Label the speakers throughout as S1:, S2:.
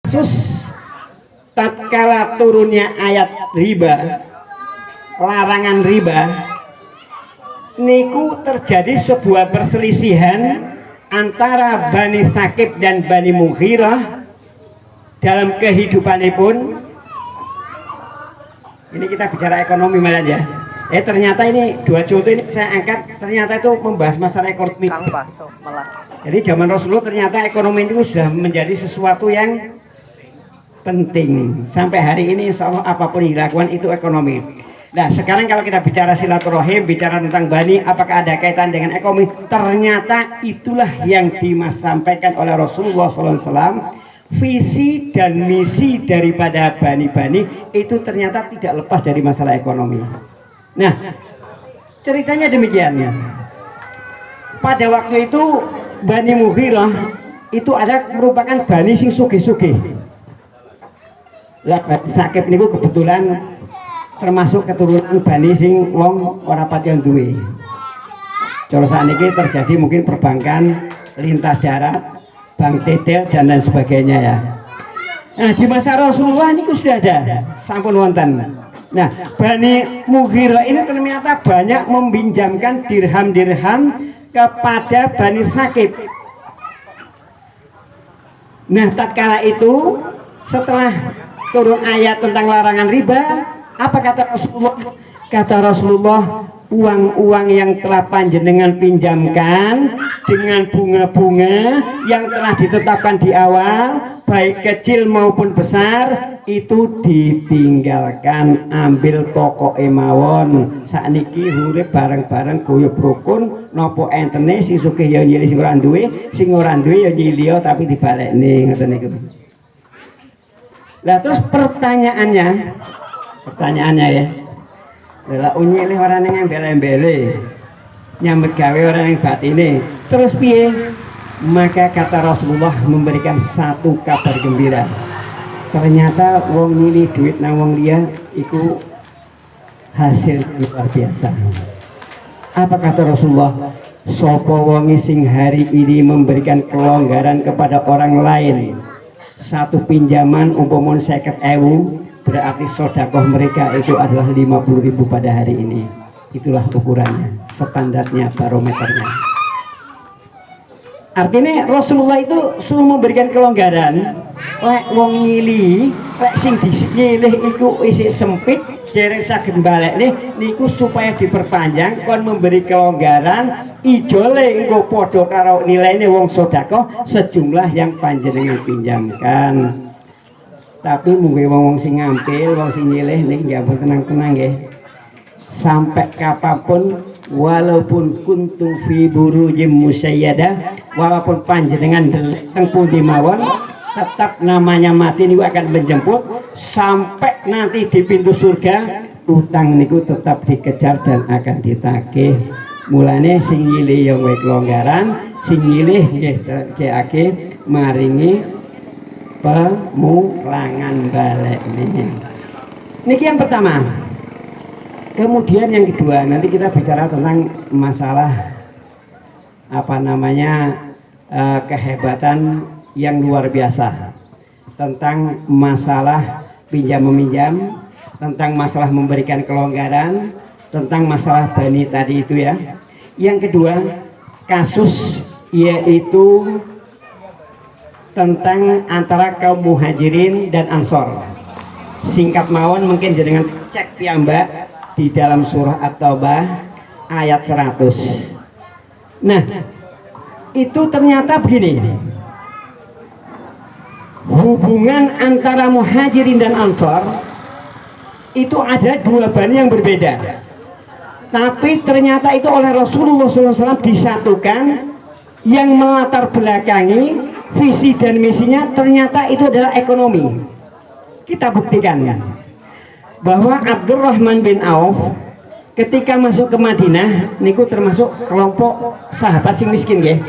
S1: kasus tatkala turunnya ayat riba, larangan riba, niku terjadi sebuah perselisihan antara Bani Sakib dan Bani Mughirah dalam kehidupanipun. Ini kita bicara ekonomi malah ya. Ternyata ini dua contoh ini saya angkat, ternyata itu membahas masalah ekonomi.
S2: Kang Baso, melas.
S1: Jadi zaman Rasulullah ternyata ekonomi itu sudah menjadi sesuatu yang penting. Sampai hari ini insya Allah apapun yang dilakukan itu ekonomi. Nah sekarang kalau kita bicara silaturahim, bicara tentang bani, apakah ada kaitan dengan ekonomi? Ternyata itulah yang disampaikan oleh Rasulullah SAW. Visi dan misi daripada bani-bani itu ternyata tidak lepas dari masalah ekonomi. Nah ceritanya demikian. Pada waktu itu Bani Mughirah itu ada merupakan bani sing sugih-sugih. Lah Bani Sakib niku kebetulan termasuk keturunan bani sing wong ora pati duwe. Cara sakniki terjadi mungkin perbankan lintas darat, bank tetel dan lain sebagainya ya. Nah di masa Rasulullah niku sudah ada sampun wonten. Nah Bani Mughirah ini ternyata banyak meminjamkan dirham-dirham kepada Bani Sakib. Nah tatkala itu setelah turun ayat tentang larangan riba, apa kata Rasulullah? Kata Rasulullah, uang-uang yang telah panjenengan pinjamkan dengan bunga-bunga yang telah ditetapkan di awal, baik kecil maupun besar, itu ditinggalkan, ambil pokok mawon. Sakniki urip bareng-bareng guyub rukun, nopo entene sing sugih ya nyilih sing ora duwe, sing ora duwe ya nyilih tapi dibalekne ngoten niku. Lah terus pertanyaannya ya. Lah nyilih orang yang embele-embele, nyambut gawe orang yang batine. Terus piye? Maka kata Rasulullah memberikan satu kabar gembira. Ternyata wong nyilih duit nang wong liya iku hasil luar biasa. Apa kata Rasulullah? Sopo wongi sing hari ini memberikan kelonggaran kepada orang lain, satu pinjaman umpamane 50.000, berarti sodakoh mereka itu adalah 50.000 pada hari ini. Itulah ukurannya, standarnya, barometernya. Artinya Rasulullah itu suruh memberikan kelonggaran. Lek wong nyili, lek sing nyilih iku isi sempit, dereng saged balekne niku supaya diperpanjang kon memberi kelonggaran ijole engko padha karo nilaine wong sedekah sejumlah yang panjenengan pinjamkan. Tapi mungkin wong sing ngampil, wong sing nyilih niki nggih tenang-tenang nggih. Sampai kapanpun walaupun kuntum fi burujim musayyadah, walaupun panjenengan teng pundi mawon, tetap namanya mati niku akan menjemput. Sampai nanti di pintu surga utang niku tetap dikejar dan akan ditagih. Mulane sing nyilih yang wae kelonggaran, sing nyilih nggih keke maringi pemulangan balik nih. Niki yang pertama. Kemudian yang kedua, nanti kita bicara tentang masalah apa namanya kehebatan yang luar biasa, tentang masalah pinjam meminjam, tentang masalah memberikan kelonggaran, tentang masalah bani tadi itu ya. Yang kedua kasus yaitu tentang antara kaum muhajirin dan ansor. Singkat mawon mungkin jenengan cek piyambak di dalam surah At-Taubah ayat 100. Nah itu ternyata begini, hubungan antara muhajirin dan ansor itu ada dua bani yang berbeda, tapi ternyata itu oleh Rasulullah SAW disatukan. Yang melatar belakangi visi dan misinya ternyata itu adalah ekonomi. Kita buktikan bahwa Abdurrahman bin Auf ketika masuk ke Madinah niku termasuk kelompok sahabat sing miskin nggih.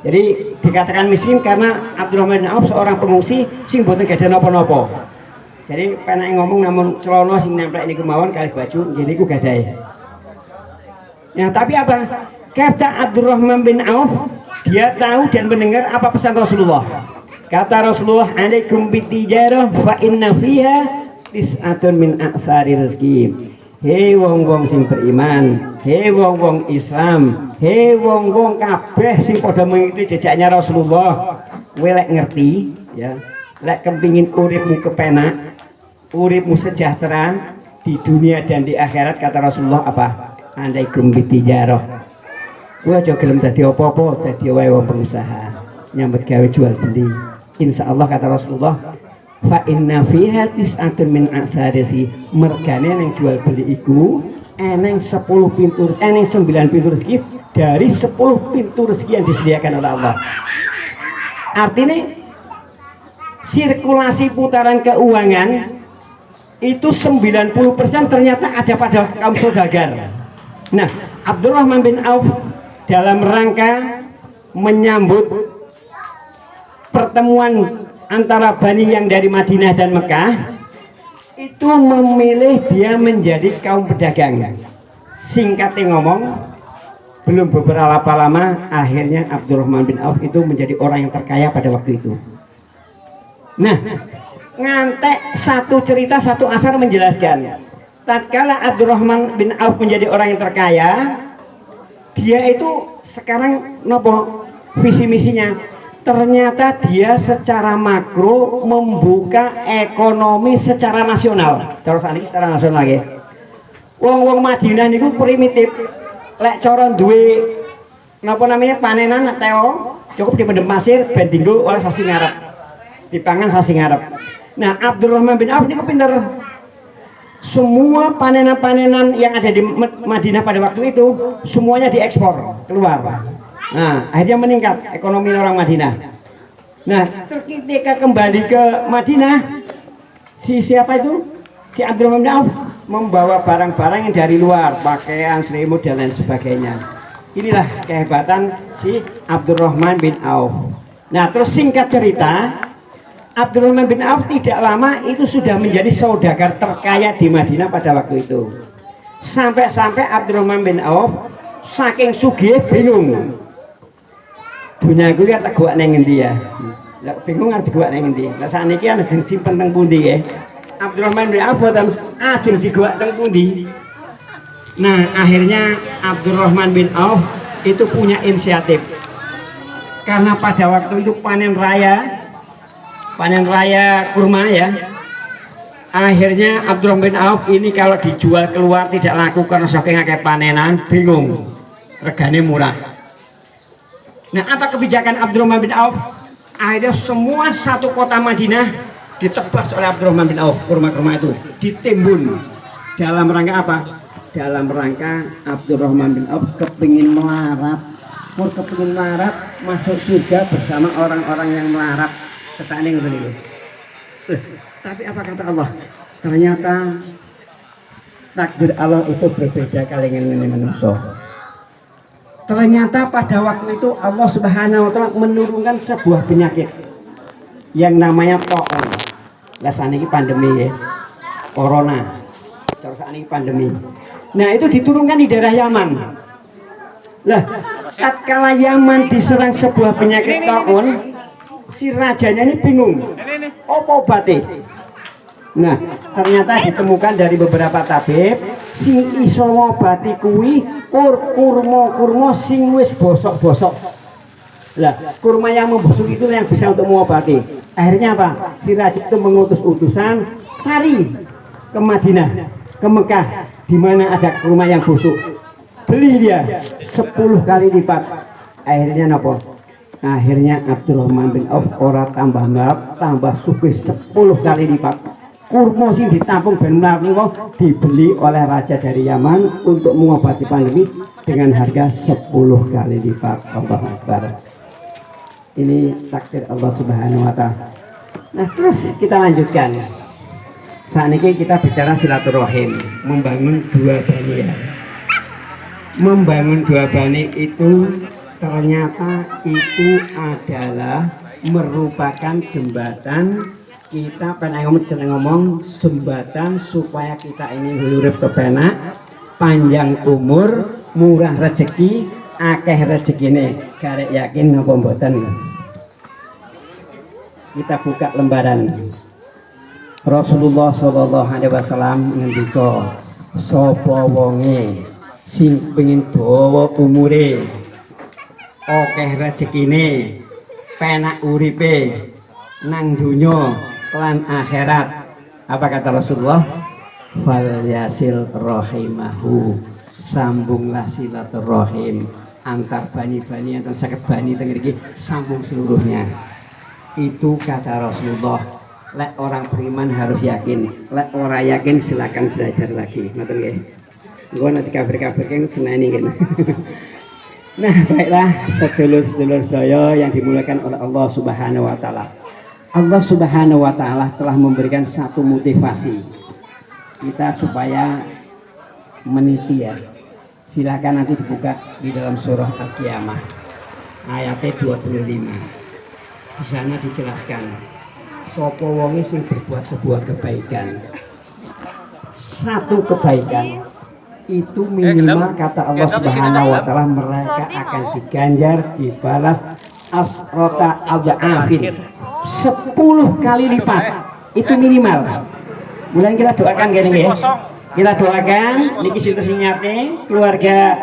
S1: Jadi dikatakan miskin karena Abdurrahman bin Auf seorang pengungsi sing boten gadah napa-napa. Jadi penak ngomong namun celana sing nempel niku mawon kali baju nggih niku gadahe. Ya tapi apa? Kata Abdurrahman bin Auf, dia tahu dan mendengar apa pesan Rasulullah. Kata Rasulullah, alaikum bitijarah fa inna fiha tis'atun min aksari rezeki. Hei wong-wong sing beriman, hei wong-wong Islam, hei wong-wong kabeh sing padha mengikuti jejaknya Rasulullah. Kowe lek ngerti ya, lek kepingin uripmu kepenak, uripmu sejahtera di dunia dan di akhirat, kata Rasulullah apa? Alaikum bitijarah. Kowe aja gelem dadi apa-apa, dadi wae wong pengusaha, nyambut gawe jual beli. Insyaallah kata Rasulullah, fa inna fiha tis'atun min asarisi, mergane yang jual beli iku eneng 10 pintu, eneng 9 pintu rezeki dari 10 pintu rezeki yang disediakan oleh Allah. Artinya sirkulasi putaran keuangan itu 90% ternyata ada pada kaum saudagar. Nah, Abdurrahman bin Auf dalam rangka menyambut pertemuan antara Bani yang dari Madinah dan Mekah, itu memilih dia menjadi kaum pedagang. Singkatnya ngomong, belum beberapa lama akhirnya Abdurrahman bin Auf itu menjadi orang yang terkaya pada waktu itu. Nah, ngantek satu cerita, satu asar menjelaskan, tatkala Abdurrahman bin Auf menjadi orang yang terkaya, dia itu sekarang nopo visi misinya, ternyata dia secara makro membuka ekonomi secara nasional. Terus ini secara nasional ya. Wong-wong Madinah niku primitif. Lek cara duwe napa namanya panenan teo cukup dipendem pasir ben dinggo oleh sasi ngarep. Dipangan sasi ngarep. Nah, Abdurrahman bin Auf niku pinter. Semua panenan-panenan yang ada di Madinah pada waktu itu semuanya diekspor keluar. Nah, akhirnya meningkat ekonomi orang Madinah. Nah, ketika kembali ke Madinah, siapa itu? Si Abdurrahman bin Auf membawa barang-barang yang dari luar, pakaian, selimut dan lain sebagainya. Inilah kehebatan si Abdurrahman bin Auf. Nah, terus singkat cerita, Abdurrahman bin Auf tidak lama itu sudah menjadi saudagar terkaya di Madinah pada waktu itu. Sampai-sampai Abdurrahman bin Auf saking sugih bingung. Dunia gue tak gua neng endi ya. Lah bingung arep gua neng endi. Lah sakniki ana sing simpen teng pundi ya. Abdurrahman bin Auf boten ajeng digawak teng pundi. Nah, akhirnya Abdurrahman bin Auf itu punya inisiatif. Karena pada waktu itu panen raya kurma ya. Akhirnya Abdurrahman bin Auf ini kalau dijual keluar tidak laku karena saking akeh panenan, bingung. Regane murah. Nah, apa kebijakan Abdurrahman bin Auf? Akhirnya semua satu kota Madinah ditebas oleh Abdurrahman bin Auf, kurma-kurma itu ditimbun. Dalam rangka apa? Dalam rangka Abdurrahman bin Auf kepingin melarat, masuk surga bersama orang-orang yang melarat. Cetaknya ngoten niku. Tapi apa kata Allah? Ternyata takdir Allah itu berbeda kalian dengan manusia. Ternyata pada waktu itu Allah Subhanahu wa taala menurunkan sebuah penyakit yang namanya taun. Lah saniki pandemi ya. Corona. Cara saniki pandemi. Nah, itu diturunkan di daerah Yaman. Lah, tatkala Yaman diserang sebuah penyakit taun, si rajanya ini bingung. Apa obatnya? Nah, ternyata ditemukan dari beberapa tabib sing iso ngobati kuwi kurma sing wis bosok-bosok. Lah, kurma yang membusuk itu yang bisa untuk mengobati. Akhirnya apa? Si raja itu mengutus utusan cari ke Madinah, ke Mekah, di mana ada kurma yang busuk. Beli dia 10 kali lipat. Akhirnya napa? Akhirnya Abdurrahman bin Auf ora tambah ngarep, tambah sugih 10 kali lipat. Kurma sing ditampung ben menawa dibeli oleh raja dari Yaman untuk mengobati pandemi dengan harga 10 kali lipat. Allahu Akbar. Ini takdir Allah Subhanahu wa taala. Nah, terus kita lanjutkan. Saat ini kita bicara silaturahim, membangun dua bani ya. Membangun dua bani itu ternyata itu adalah merupakan jembatan. Kita pengen ngomong jembatan supaya kita ini urip kepenak, panjang umur, murah rezeki, akeh rezekine. Karek yakin napa mboten? kita buka lembaran. Rasulullah sallallahu alaihi wasallam ngendika, sapa wonge sing pengin dawa umure, akeh rezekine, penak uripe nang dunya lan akhirat. Apa kata Rasulullah? Fal yasil rahimahu, sambunglah silaturahim antar bani-bani antar saged bani teng mriki, sambung seluruhnya. Itu kata Rasulullah. Lek orang beriman harus yakin, lek orang yakin silakan belajar lagi. Ngoten nggih. Engko nanti kabar-kabar keng seneni kan. Nah, baiklah sedulur-sedulur sedaya yang dimuliakan oleh Allah Subhanahu wa taala. Allah Subhanahu wa taala telah memberikan satu motivasi kita supaya meniti ya. Silakan nanti dibuka di dalam surah Al-Qiyamah ayatnya 25. Di sana dijelaskan sapa wonge sing berbuat sebuah kebaikan. Satu kebaikan itu minimal kata Allah Subhanahu wa taala mereka akan diganjar, dibalas asrota adzaafin 10 kali lipat. Itu minimal. Mulai kita doakan gini ya. Kita doakan niki sinten sing nyate keluarga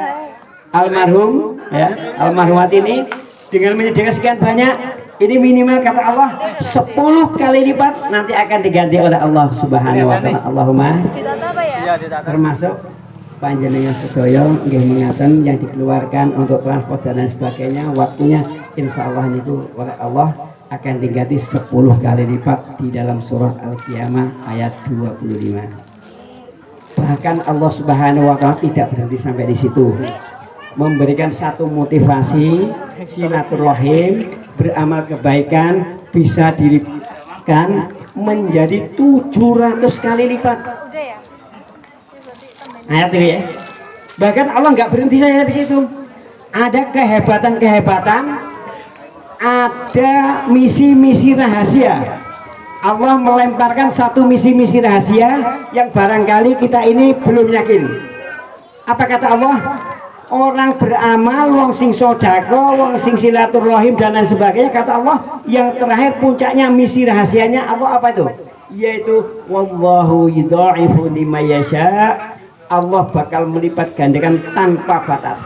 S1: almarhum ya, almarhumat ini dengan menyediakan sekian banyak. Ini minimal kata Allah 10 kali lipat nanti akan diganti oleh Allah Subhanahu wa taala. Allahumma termasuk panjenengan sedaya nggih mengaten yang dikeluarkan untuk transport dan lain sebagainya, waktunya insya Allah itu oleh Allah akan diganti 10 kali lipat di dalam surah Al-Qiyamah ayat 25. Bahkan Allah Subhanahu wa taala tidak berhenti sampai di situ. Memberikan satu motivasi silaturahim, beramal kebaikan bisa dilipatkan menjadi 700 kali lipat. Ayat ini ya. Bahkan Allah nggak berhenti saya di situ. Ada kehebatan-kehebatan, ada misi-misi rahasia. Allah melemparkan satu misi-misi rahasia yang barangkali kita ini belum yakin. Apa kata Allah? Orang beramal, wong sing sodako, wong sing silaturahim dan lain sebagainya, kata Allah yang terakhir puncaknya misi rahasianya Allah apa itu? Yaitu wallahu yudha'ifu liman yasha. Allah bakal melipat gandakan tanpa batas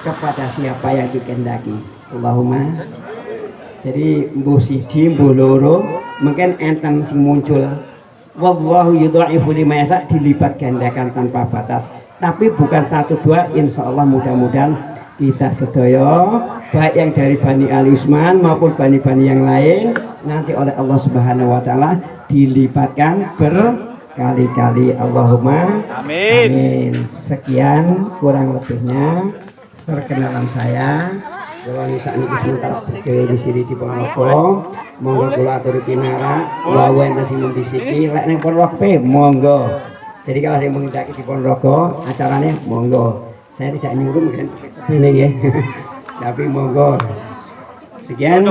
S1: kepada siapa yang dikehendaki. Allahumma. Jadi mbuh siji mbuh loro mungkin enten sing muncul wallahu yudha'ifu liman yasha, dilipat gandakan tanpa batas. Tapi bukan 1 2, insya Allah mudah-mudahan kita sedaya baik yang dari Bani Ali Usman maupun bani-bani yang lain nanti oleh Allah Subhanahu wa taala dilipatkan berkali-kali. Allahumma amin. Sekian kurang lebihnya perkenalan saya. Kalau misalnya sementara di sini di Ponorogo, monggo kula aturi pinarak, wae enten sing mbisiki lek ning Ponorogo monggo. Jadi kalau ada yang menghendaki di Ponorogo acaranya monggo. Saya tidak nyuruh kan ini ya. Tapi monggo. Sekian.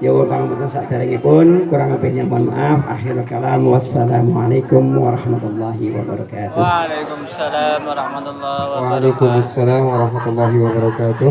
S1: Ya pangapunten saderengipun, kurang lebihnya mohon maaf. Akhirul kalam, wassalamualaikum warahmatullahi wabarakatuh.
S2: Waalaikumsalam warahmatullahi wabarakatuh.
S3: Waalaikumsalam warahmatullahi wabarakatuh.